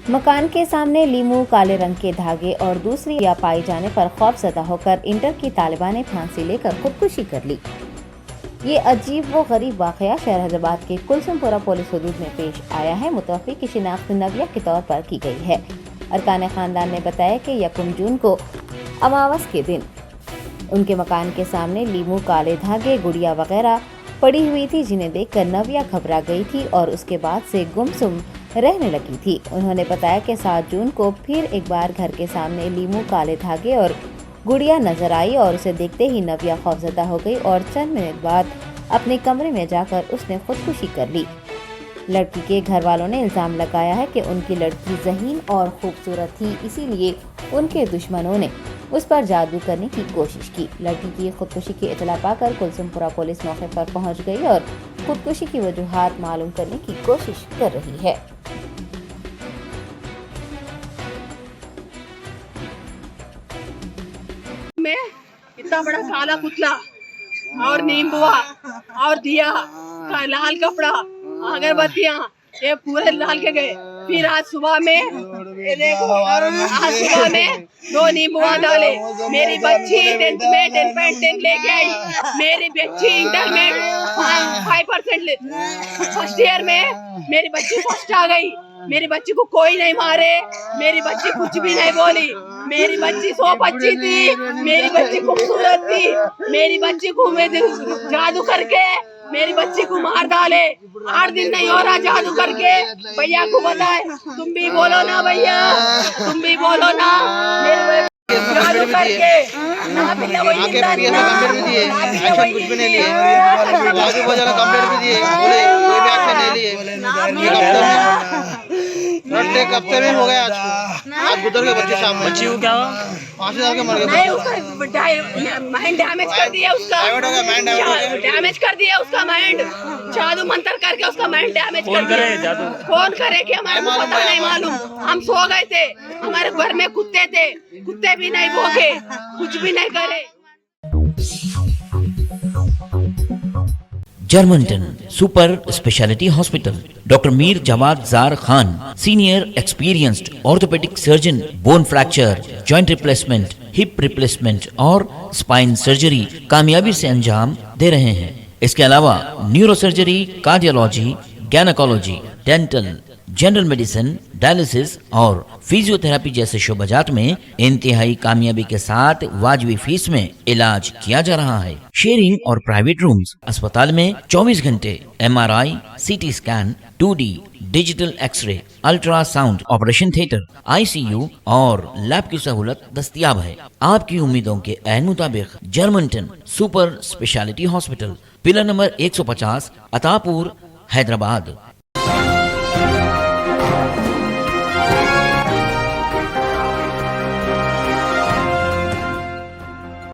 मकान के सामने लीमू, काले रंग के धागे और दूसरी या पाए जाने पर खौफजदा होकर इंटर की तालिबा ने फांसी लेकर खुदकुशी कर ली। ये अजीब व गरीब वाकया शहर हैदराबाद के कुलसुमपुरा पुलिस हदूद में पेश आया है। मुतवफ़्फ़ी की शिनाख्त नव्या के तौर पर की गई है। अरकान खानदान ने बताया कि 1 जून को अमावस के दिन उनके मकान के सामने लीमू, काले धागे, गुड़िया वगैरह पड़ी हुई थी, जिन्हें देखकर नव्या घबरा गई थी और उसके बाद से गुमसुम रहने लगी थी। उन्होंने बताया कि 7 जून को फिर एक बार घर के सामने लीमू, काले धागे और गुड़िया नजर आई और उसे देखते ही नव्या खौफजदा हो गई और चंद मिनट बाद अपने कमरे में जाकर उसने खुदकुशी कर ली। लड़की के घर वालों ने इल्जाम लगाया है कि उनकी लड़की ज़हीन और खूबसूरत थी, इसीलिए उनके दुश्मनों ने उस पर जादू करने की कोशिश की। लड़की की खुदकुशी की इतला पाकर कुलसुमपुरा पुलिस मौके पर पहुंच गई और खुदकुशी की वजूहात मालूम करने की कोशिश कर रही है। में इतना बड़ा काला पुतला और नींबुआ और दिया का लाल कपड़ा, अगरबत्तियां, ये पूरे लाल के गए। फिर आज सुबह में ये देखो, आज सुबह में 2 नींबुआ डाले। मेरी बच्ची 10th में 10.10 लेके आई। मेरी बच्ची इंटर में 5% फर्स्ट ईयर में मेरी बच्ची फर्स्ट आ गई। मेरी बच्ची को कोई नहीं मारे, मेरी बच्ची कुछ भी नहीं बोली। मेरी बच्ची 100 बच्ची थी, मेरी बच्ची खूबसूरत थी। मेरी बच्ची को जादू करके मेरी बच्ची को मार डाले। 8 दिन नहीं हो रहा जादू करके। भैया को बताए, तुम भी बोलो ना भैया, तुम भी बोलो ना। मेरे जादू करके ना पिला वही जिंदा कंप्लेंट भी दिए, एक्शन कुछ भी नहीं लिए, आगे बहुत ज्यादा कंप्लेंट भी दिए, बोले कोई भी एक्शन नहीं लिए। एक हफ्ते में हो गया आज गुजर के बच्चे शाम में। बच्ची को क्या हुआ? 5 साल के मर गए। नहीं, उसका माइंड डैमेज कर दिया, उसका डैमेज कर दिया उसका माइंड। जादू मंत्र करके उसका माइंड डैमेज कर दिया। कौन करे कि हमारे को पता नहीं मालूम। हम सो गए थे, हमारे घर में कुत्ते थे, कुत्ते भी नहीं भौंके, कुछ भी नहीं करे। Germanton super speciality hospital, doctor Mir Jawad Zar Khan, senior experienced orthopaedic surgeon, bone fracture, joint replacement, hip replacement और स्पाइन सर्जरी कामयाबी से अंजाम दे रहे हैं। इसके अलावा neuro surgery, cardiology, gynaecology, dental, general medicine, dialysis और फिजियोथेरेपी जैसे शोबाजात में इंतहाई कामयाबी के साथ वाजिबी फीस में इलाज किया जा रहा है। शेयरिंग और प्राइवेट रूम्स, अस्पताल में 24 घंटे MRI, CT scan, 2D digital x-ray, ultrasound, operation theatre, ICU और लैब की सहूलत दस्तयाब है। आपकी उम्मीदों के ऐन मुताबिक Germanton super speciality hospital, pillar number 150, Attapur, Hyderabad.